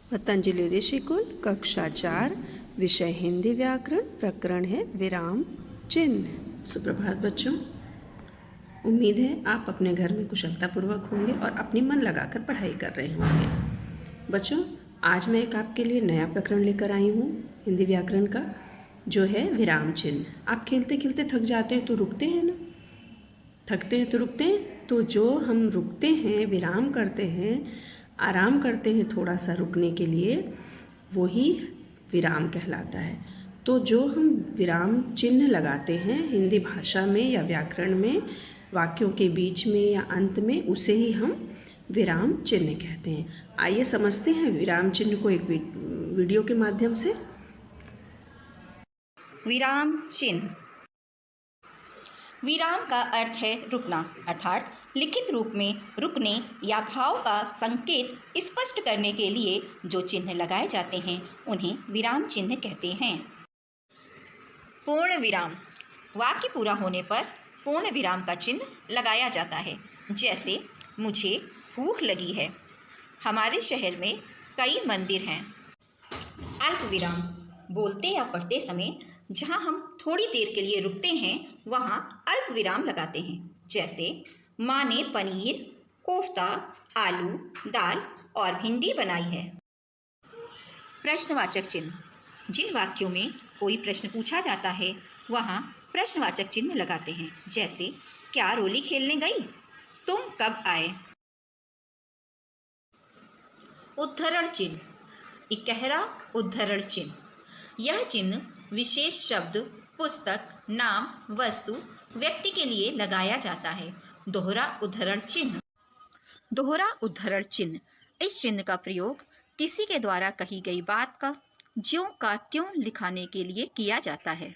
पतंजलि ऋषिकुल कक्षा 4 विषय हिंदी व्याकरण प्रकरण है विराम चिन्ह। सुप्रभात बच्चों, उम्मीद है आप अपने घर में कुशलतापूर्वक होंगे और अपनी मन लगाकर पढ़ाई कर रहे होंगे। बच्चों, आज मैं एक आपके लिए नया प्रकरण लेकर आई हूँ हिंदी व्याकरण का, जो है विराम चिन्ह। आप खेलते खेलते थक जाते हैं तो रुकते हैं ना, थकते हैं तो रुकते हैं। तो जो हम रुकते हैं, विराम करते हैं, आराम करते हैं थोड़ा सा रुकने के लिए, वो ही विराम कहलाता है। तो जो हम विराम चिन्ह लगाते हैं हिंदी भाषा में या व्याकरण में, वाक्यों के बीच में या अंत में, उसे ही हम विराम चिन्ह कहते हैं। आइए समझते हैं विराम चिन्ह को एक वीडियो के माध्यम से। विराम चिन्ह। विराम का अर्थ है रुकना, अर्थात लिखित रूप में रुकने या भाव का संकेत स्पष्ट करने के लिए जो चिन्ह लगाए जाते हैं उन्हें विराम चिन्ह कहते हैं। पूर्ण विराम। वाक्य पूरा होने पर पूर्ण विराम का चिन्ह लगाया जाता है। जैसे मुझे भूख लगी है, हमारे शहर में कई मंदिर हैं। अल्प विराम। बोलते या पढ़ते समय जहाँ हम थोड़ी देर के लिए रुकते हैं वहाँ अल्प विराम लगाते हैं। जैसे माँ ने पनीर, कोफ्ता, आलू, दाल और भिंडी बनाई है। प्रश्नवाचक चिन्ह। जिन वाक्यों में कोई प्रश्न पूछा जाता है वहाँ प्रश्नवाचक चिन्ह लगाते हैं। जैसे क्या रोली खेलने गई, तुम कब आए। उद्धरण चिन्ह। इकहरा उद्धरण चिन्ह। यह चिन्ह विशेष शब्द, पुस्तक, नाम, वस्तु, व्यक्ति के लिए लगाया जाता है। दोहरा उद्धरण चिन्ह। दोहरा उद्धरण चिन्ह। इस चिन्ह का प्रयोग किसी के द्वारा कही गई बात का ज्यों का त्यों लिखाने के लिए किया जाता है।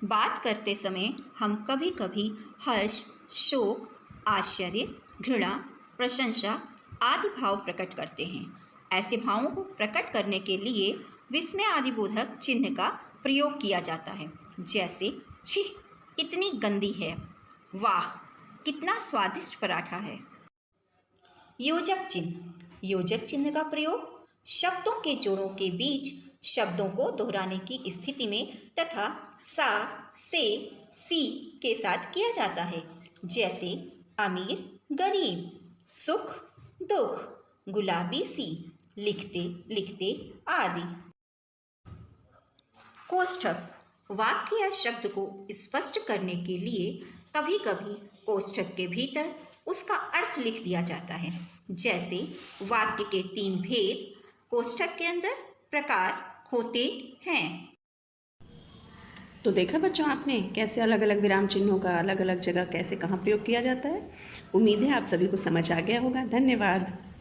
बात करते समय हम कभी कभी हर्ष, शोक, आश्चर्य, घृणा, प्रशंसा आदि भाव प्रकट करते हैं। ऐसे भावों को प्रकट करने के लिए विस्मय आदि बोधक चिन्ह का प्रयोग किया जाता है। जैसे छी, इतनी गंदी है, वाह, कितना स्वादिष्ट पराठा है। योजक चिन्ह। योजक चिन्ह का प्रयोग शब्दों के जोड़ों के बीच शब्दों को दोहराने की स्थिति में तथा सा, से, सी के साथ किया जाता है। जैसे अमीर, गरीब, सुख, दुख, गुलाबी सी, लिखते लिखते आदि। कोष्ठक। वाक्य या शब्द को स्पष्ट करने के लिए कभी कभी कोष्ठक के भीतर उसका अर्थ लिख दिया जाता है। जैसे वाक्य के 3 भेद कोष्ठक के अंदर प्रकार होते हैं। तो देखा बच्चों आपने कैसे अलग अलग विराम चिन्हों का अलग अलग जगह कैसे कहाँ प्रयोग किया जाता है। उम्मीद है आप सभी को समझ आ गया होगा। धन्यवाद।